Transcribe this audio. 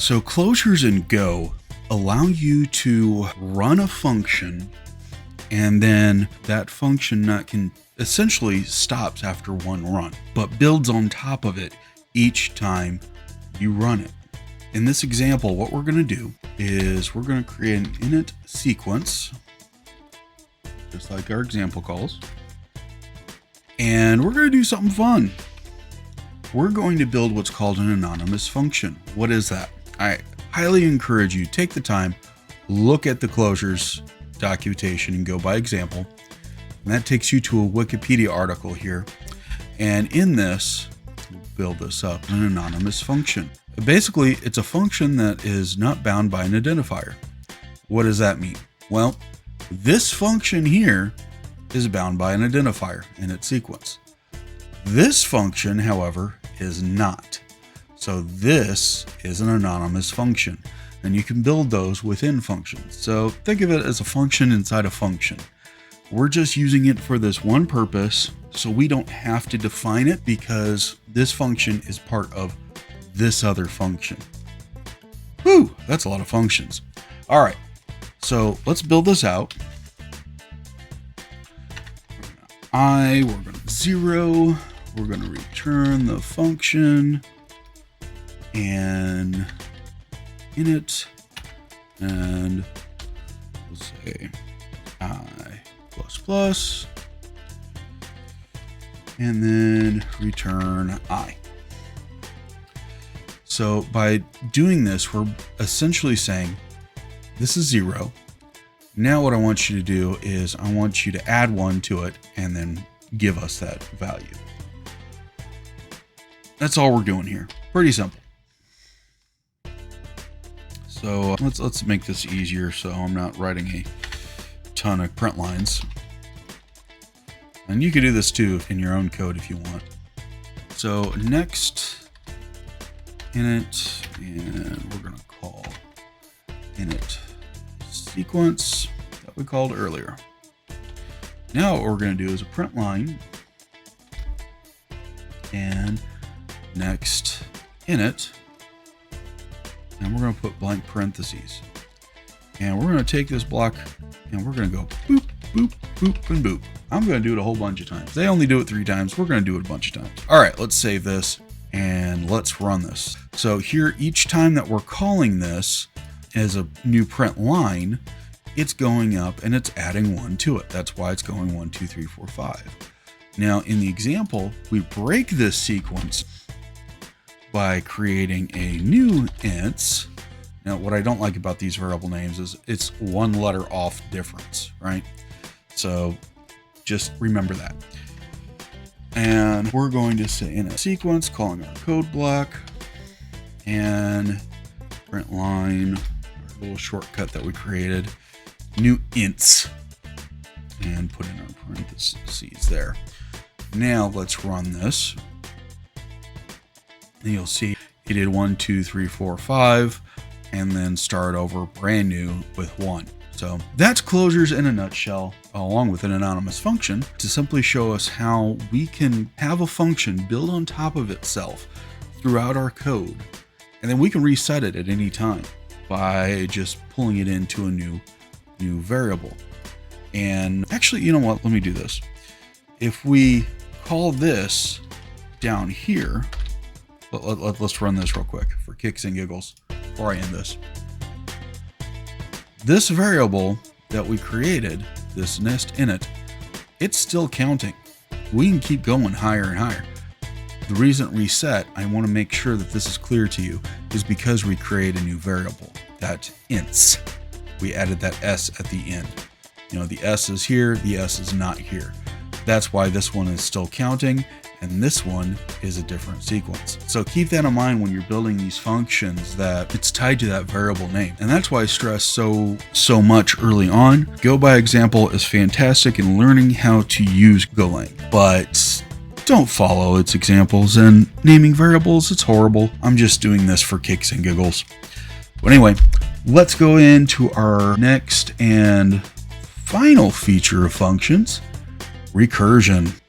So closures in Go allow you to run a function, and then that function can essentially stops after one run, but builds on top of it each time you run it. In this example, what we're going to do is we're going to create an init sequence, just like our example calls. And we're going to do something fun. We're going to build what's called an anonymous function. What is that? I highly encourage you, take the time, look at the closures documentation and go by example. And that takes you to a Wikipedia article here. And in this, we'll build this up, an anonymous function. Basically, it's a function that is not bound by an identifier. What does that mean? Well, this function here is bound by an identifier in its sequence. This function, however, is not. So this is an anonymous function, and you can build those within functions. So think of it as a function inside a function. We're just using it for this one purpose, so we don't have to define it because this function is part of this other function. Whew, that's a lot of functions. All right, so let's build this out. We're going to 0, we're going to return the function and init, and we'll say I++, and then return I. So by doing this, we're essentially saying this is 0. Now what I want you to do is I want you to add 1 to it and then give us that value. That's all we're doing here. Pretty simple. So let's make this easier so I'm not writing a ton of print lines. And you can do this too in your own code if you want. So next init, and we're going to call init sequence that we called earlier. Now what we're going to do is a print line and next init, and we're going to put blank parentheses, and we're going to take this block and we're going to go boop, boop, boop, and boop. I'm going to do it a whole bunch of times. They only do it 3 times. We're going to do it a bunch of times. All right, let's save this and let's run this. So here, each time that we're calling this as a new print line, it's going up and it's adding 1 to it. That's why it's going 1, 2, 3, 4, 5. Now in the example, we break this sequence by creating a new ints. Now what I don't like about these variable names is it's 1 letter off difference, right? So just remember that. And we're going to say in a sequence, calling our code block and print line, our little shortcut that we created, new ints, and put in our parentheses there. Now let's run this. And you'll see it did 1, 2, 3, 4, 5, and then start over brand new with 1. So that's closures in a nutshell, along with an anonymous function, to simply show us how we can have a function build on top of itself throughout our code, and then we can reset it at any time by just pulling it into a new variable. And actually, you know what? Let me do this. If we call this down here, let's run this real quick for kicks and giggles before I end this. This variable that we created, this nest init, it's still counting. We can keep going higher and higher. The reason reset, I want to make sure that this is clear to you, is because we create a new variable, that ints. We added that s at the end. You know, the s is here, the s is not here. That's why this one is still counting, and this one is a different sequence. So keep that in mind when you're building these functions, that it's tied to that variable name. And that's why I stress so much early on. Go by example is fantastic in learning how to use Golang, but don't follow its examples and naming variables. It's horrible. I'm just doing this for kicks and giggles. But anyway, let's go into our next and final feature of functions, recursion.